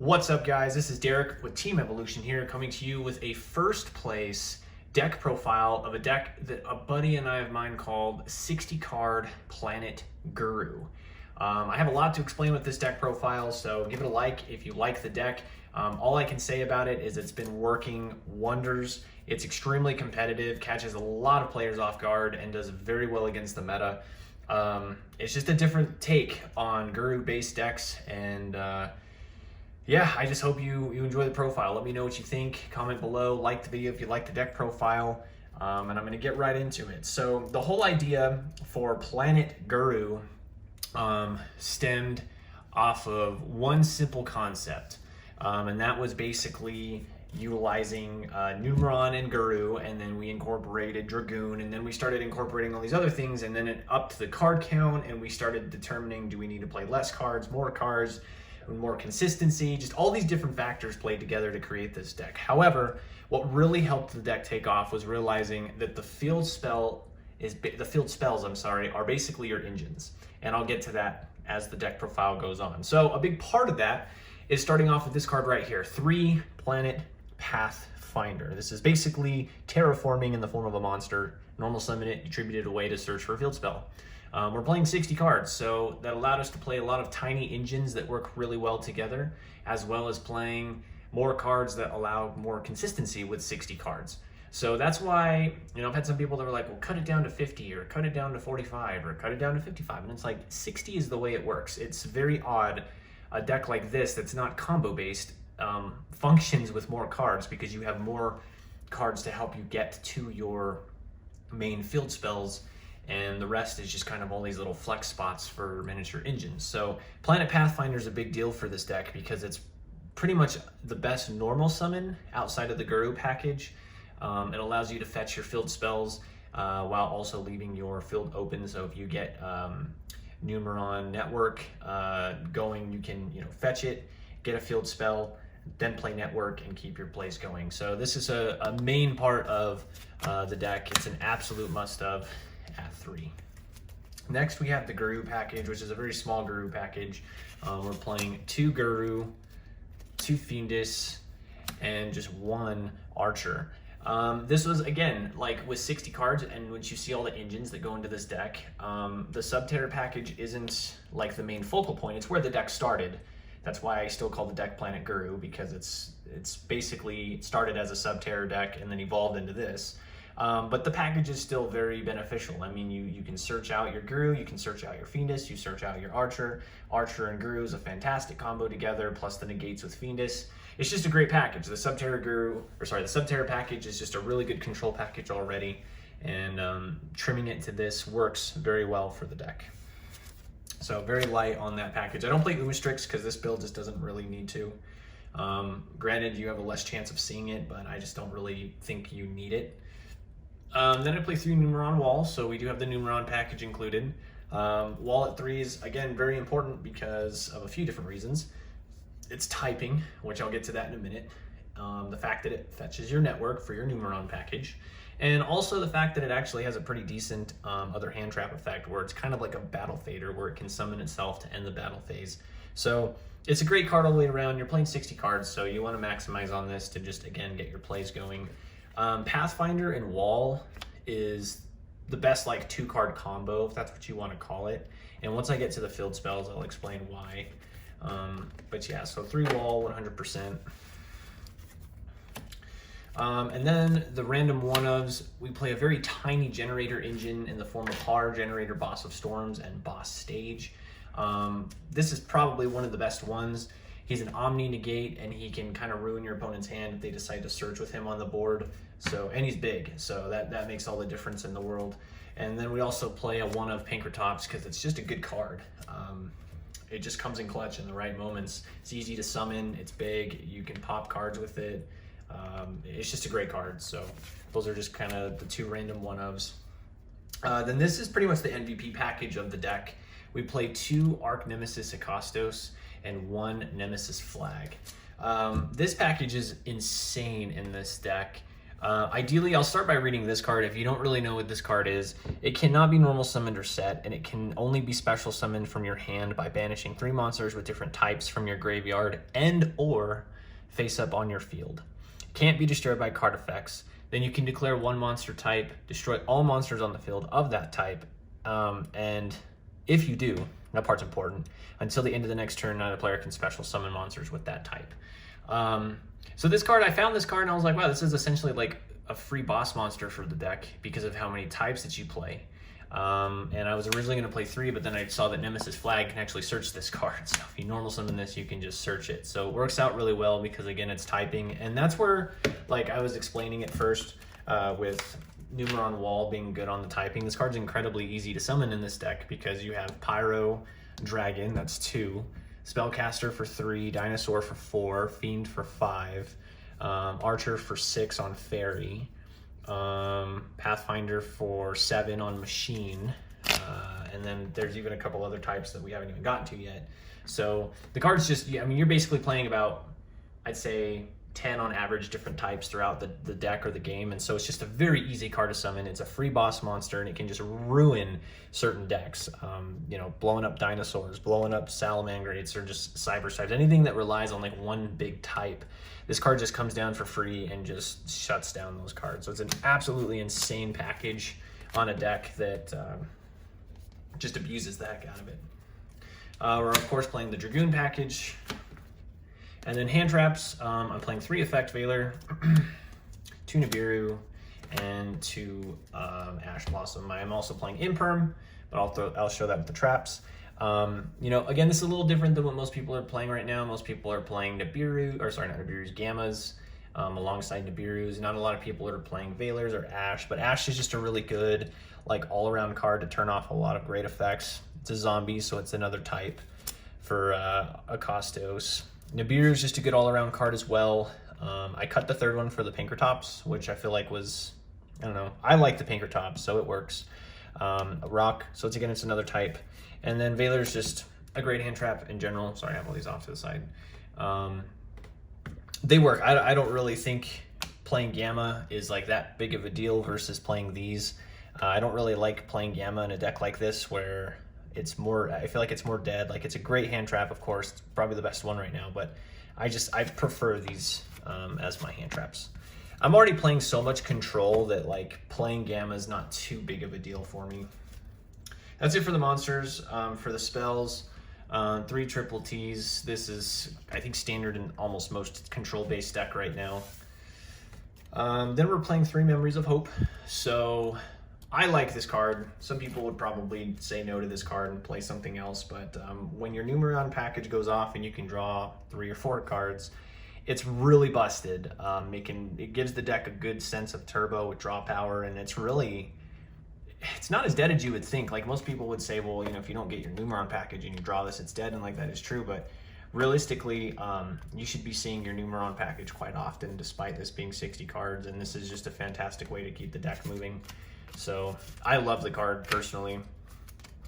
What's up, guys? This is Derek with Team Evolution here, coming to you with a first place deck profile of a deck that a buddy and I of mine called 60 card Planet Guru. I have a lot to explain with this deck profile, so give it a like if you like the deck. All I can say about it is it's been working wonders. It's extremely competitive, catches a lot of players off guard, and does very well against the meta. It's just a different take on Guru-based decks, and yeah, I just hope you enjoy the profile. Let me know what you think. Comment below, like the video if you like the deck profile, and I'm going to get right into it. So the whole idea for Planet Guru stemmed off of one simple concept, and that was basically utilizing Numeron and Guru, and then we incorporated Dragoon, and then we started incorporating all these other things, and then it upped the card count, and we started determining, do we need to play less cards, more consistency, just all these different factors played together to create this deck. However, what really helped the deck take off was realizing that the field spells, are basically your engines. And I'll get to that as the deck profile goes on. So a big part of that is starting off with this card right here, 3 Planet Pathfinder. This is basically terraforming in the form of a monster. Normal summon it, distribute it away to search for a field spell. We're playing 60 cards, so that allowed us to play a lot of tiny engines that work really well together, as well as playing more cards that allow more consistency with 60 cards. So that's why, I've had some people that were like, well, cut it down to 50, or cut it down to 45, or cut it down to 55. And it's like, 60 is the way it works. It's very odd. A deck like this that's not combo-based functions with more cards because you have more cards to help you get to your main field spells, and the rest is just kind of all these little flex spots for miniature engines. So Planet Pathfinder is a big deal for this deck because it's pretty much the best normal summon outside of the Guru package. It allows you to fetch your field spells while also leaving your field open. So if you get Numeron Network going, you can fetch it, get a field spell, then play Network and keep your plays going. So this is a main part of the deck. It's an absolute must-have at 3. Next we have the Guru package, which is a very small Guru package. We're playing 2 Guru, 2 Fiendus, and just 1 Archer. This was, again, like with 60 cards, and once you see all the engines that go into this deck, the Subterra package isn't like the main focal point. It's where the deck started. That's why I still call the deck Planet Guru, because it's basically started as a Subterra deck and then evolved into this. But the package is still very beneficial. I mean, you can search out your Guru, you can search out your Fiendus, you search out your Archer. Archer and Guru is a fantastic combo together, plus the negates with Fiendus. It's just a great package. The Subterra package is just a really good control package already, and trimming it to this works very well for the deck. So very light on that package. I don't play Umastrix because this build just doesn't really need to. Granted, you have a less chance of seeing it, but I just don't really think you need it. Then I play 3 Numeron Wall, so we do have the Numeron package included. Wall at 3 is, again, very important because of a few different reasons. It's typing, which I'll get to that in a minute. The fact that it fetches your network for your Numeron package. And also the fact that it actually has a pretty decent other hand trap effect, where it's kind of like a battle fader, where it can summon itself to end the battle phase. So it's a great card all the way around. You're playing 60 cards, so you want to maximize on this to just, again, get your plays going. Pathfinder and Wall is the best 2-card combo, if that's what you want to call it. And once I get to the field spells, I'll explain why. But yeah, so 3 Wall, 100%. And then the random one-ofs, we play a very tiny generator engine in the form of Har, Generator, Boss of Storms, and Boss Stage. This is probably one of the best ones. He's an Omni Negate, and he can kind of ruin your opponent's hand if they decide to search with him on the board. So, and he's big, so that makes all the difference in the world. And then we also play a one of Pankratops because it's just a good card. It just comes in clutch in the right moments. It's easy to summon, it's big, you can pop cards with it. It's just a great card. So those are just kind of the 2 random one-ofs. Then this is pretty much the MVP package of the deck. We play 2 Arc Nemesis Acostos and 1 Nemesis Flag. This package is insane in this deck. Ideally, I'll start by reading this card. If you don't really know what this card is, it cannot be normal summoned or set, and it can only be special summoned from your hand by banishing 3 monsters with different types from your graveyard and or face up on your field. It can't be destroyed by card effects. Then you can declare 1 monster type, destroy all monsters on the field of that type, and if you do, that part's important, until the end of the next turn, another player can special summon monsters with that type. So this card, I found this card and I was like, wow, this is essentially like a free boss monster for the deck because of how many types that you play. And I was originally going to play 3, but then I saw that Nemesis Flag can actually search this card. So if you normal summon this, you can just search it. So it works out really well because, again, it's typing. And that's where, like I was explaining it first with Numeron Wall being good on the typing. This card's incredibly easy to summon in this deck because you have Pyro, Dragon, that's 2. Spellcaster for 3, Dinosaur for 4, Fiend for 5, Archer for 6 on Fairy, Pathfinder for 7 on Machine, and then there's even a couple other types that we haven't even gotten to yet. So the card's just, I mean, you're basically playing about, I'd say, 10 on average different types throughout the deck or the game, and so it's just a very easy card to summon. It's a free boss monster, and it can just ruin certain decks. You know, blowing up dinosaurs, blowing up salamangreates, or just cyber types, anything that relies on like one big type. This card just comes down for free and just shuts down those cards. So it's an absolutely insane package on a deck that just abuses the heck out of it. We're of course playing the Dragoon package. And then hand traps, I'm playing 3 Effect Veiler, 2 Nibiru, and 2 Ash Blossom. I am also playing Imperm, but I'll show that with the traps. You know, again, this is a little different than what most people are playing right now. Most people are playing Nibiru, or sorry, not Nibiru's, Gammas, alongside Nibiru's. Not a lot of people are playing Veilers or Ash, but Ash is just a really good, like, all-around card to turn off a lot of great effects. It's a zombie, so it's another type for Akastos. Nibiru is just a good all-around card as well. I cut the 3rd one for the Pinkertops, which I feel like was, I don't know, I like the Pinkertops, so it works. A rock, so it's another type. And then Veiler's just a great hand trap in general. Sorry, I have all these off to the side. They work. I don't really think playing Gamma is like that big of a deal versus playing these. I don't really like playing Gamma in a deck like this where it's more, I feel like it's more dead. Like, it's a great hand trap, of course, it's probably the best one right now, but I prefer these as my hand traps. I'm already playing so much control that like playing Gamma is not too big of a deal for me. That's it for the monsters. For the spells, 3 triple Ts. This is, I think, standard in almost most control-based deck right now. Then we're playing 3 Memories of Hope. So I like this card. Some people would probably say no to this card and play something else, but when your Numeron package goes off and you can draw 3 or 4 cards, it's really busted. It gives the deck a good sense of turbo with draw power, and it's not as dead as you would think. Like, most people would say, well, you know, if you don't get your Numeron package and you draw this, it's dead, and like that is true, but realistically, you should be seeing your Numeron package quite often, despite this being 60 cards, and this is just a fantastic way to keep the deck moving. So I love the card personally.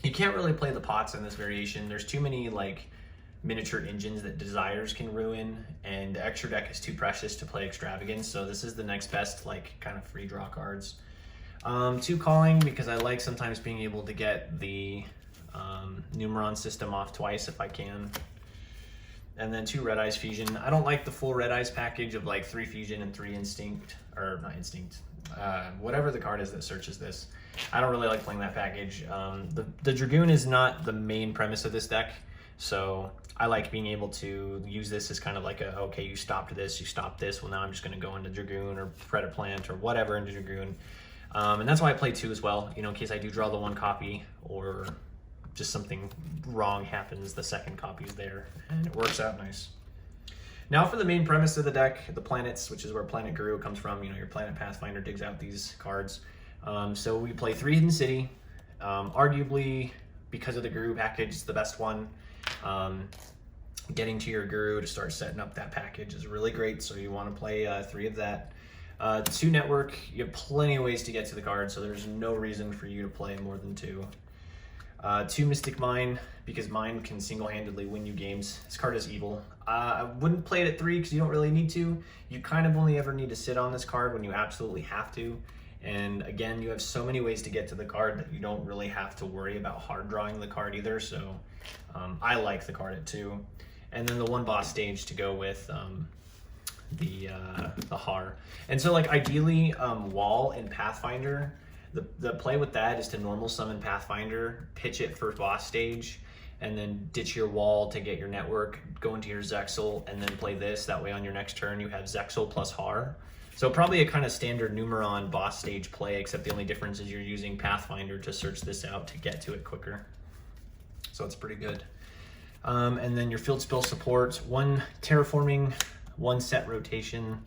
You can't really play the pots in this variation. There's too many like miniature engines that Desires can ruin, and the extra deck is too precious to play Extravagance, so this is the next best like kind of free draw cards. 2 Calling, because I like sometimes being able to get the Numeron system off twice if I can. And then 2 Red Eyes Fusion. I don't like the full Red Eyes package of like 3 Fusion and 3 Instinct, or not Instinct, whatever the card is that searches this. I don't really like playing that package. The Dragoon is not the main premise of this deck, so I like being able to use this as kind of like a, okay, you stopped this, you stopped this, well now I'm just going to go into Dragoon or Predaplant or whatever into Dragoon. And that's why I play 2 as well, you know, in case I do draw the 1 copy or just something wrong happens, the 2nd copy is there, and it works out nice. Now for the main premise of the deck, the planets, which is where Planet Guru comes from. You know, your Planet Pathfinder digs out these cards. So we play 3 Hidden City. Arguably, because of the Guru package, it's the best one. Getting to your Guru to start setting up that package is really great, so you want to play 3 of that. 2 Network, you have plenty of ways to get to the card, so there's no reason for you to play more than 2. 2 Mystic Mine, because Mine can single-handedly win you games. This card is evil. I wouldn't play it at 3 because you don't really need to. You kind of only ever need to sit on this card when you absolutely have to. And again, you have so many ways to get to the card that you don't really have to worry about hard drawing the card either. So I like the card at 2. And then the 1 boss stage to go with the Har. And so like ideally Wall and Pathfinder, the play with that is to normal summon Pathfinder, pitch it for boss stage, and then ditch your Wall to get your network, go into your Zexal, and then play this. That way on your next turn you have Zexal plus Har. So probably a kind of standard Numeron boss stage play, except the only difference is you're using Pathfinder to search this out to get to it quicker. So it's pretty good. And then your field spell supports 1 terraforming, 1 set rotation,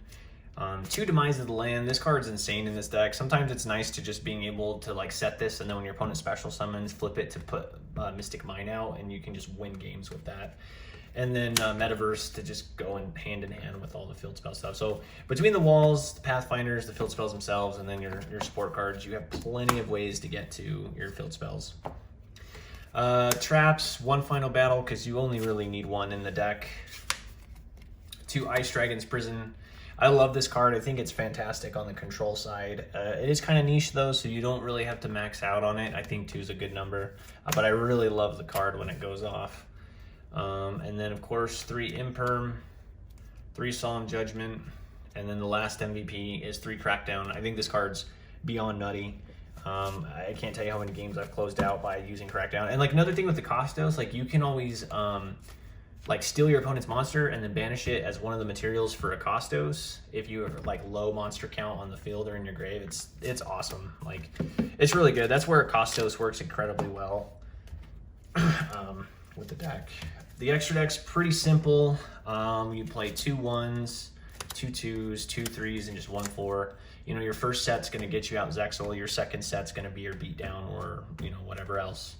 2 demise of the land. This card's insane in this deck. Sometimes it's nice to just being able to like set this, and then when your opponent special summons, flip it to put Mystic Mine out, and you can just win games with that. And then Metaverse to just go in hand with all the field spell stuff. So between the walls, the Pathfinders, the field spells themselves, and then your support cards, you have plenty of ways to get to your field spells. Traps, 1 final battle, because you only really need 1 in the deck. 2 Ice Dragon's Prison. I love this card. I think it's fantastic on the control side. It is kind of niche though, so you don't really have to max out on it. I think 2 is a good number, but I really love the card when it goes off. And then of course 3 Imperm, 3 Solemn Judgment, and then the last MVP is 3 Crackdown. I think this card's beyond nutty. I can't tell you how many games I've closed out by using Crackdown. And like another thing with the Costos, like you can always like steal your opponent's monster and then banish it as one of the materials for a Costos if you are like low monster count on the field or in your grave. It's awesome. Like it's really good. That's where Costos works incredibly well with the deck. The extra deck's pretty simple. You play 2 1s, 2 2s, 2 3s, and just 1 4. You know, your first set's gonna get you out Zexal. Your second set's gonna be your beatdown or, you know, whatever else.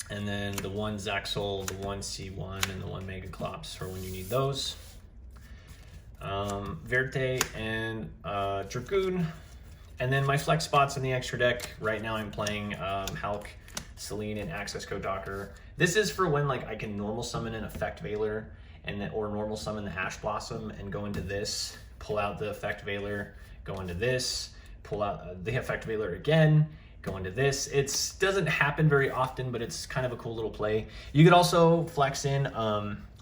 And then the 1 Zexal, the 1 C1, and the 1 Megaclops for when you need those. Verte and Dragoon. And then my flex spots in the extra deck. Right now I'm playing Hulk, Celine, and Access Code Docker. This is for when like I can normal summon an Effect Veiler or normal summon the Ash Blossom and go into this, pull out the Effect Veiler, go into this, pull out the Effect Veiler again, go into this. It doesn't happen very often, but it's kind of a cool little play. You could also flex in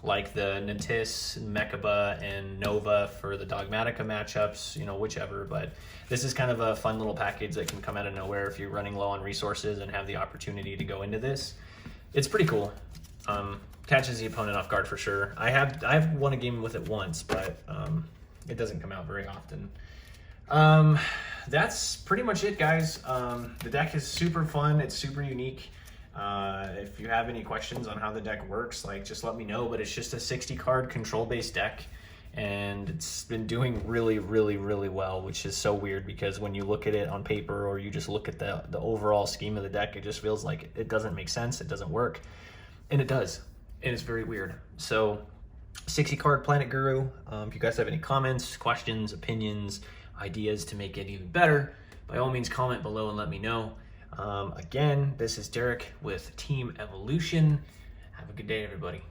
like the Natis, Mechaba, and Nova for the Dogmatica matchups, you know, whichever. But this is kind of a fun little package that can come out of nowhere if you're running low on resources and have the opportunity to go into this. It's pretty cool. Catches the opponent off guard for sure. I've won a game with it once, but it doesn't come out very often. That's pretty much it, guys. The deck is super fun. It's super unique. If you have any questions on how the deck works, like just let me know. But it's just a 60 card control based deck, and it's been doing really, really, really well, which is so weird because when you look at it on paper or you just look at the overall scheme of the deck, it just feels like it doesn't make sense. It doesn't work, and it does. And it's very weird. So 60 card Planet Guru. If you guys have any comments, questions, opinions, ideas to make it even better, by all means comment below and let me know. Again, this is Derek with Team Evolution. Have a good day, everybody.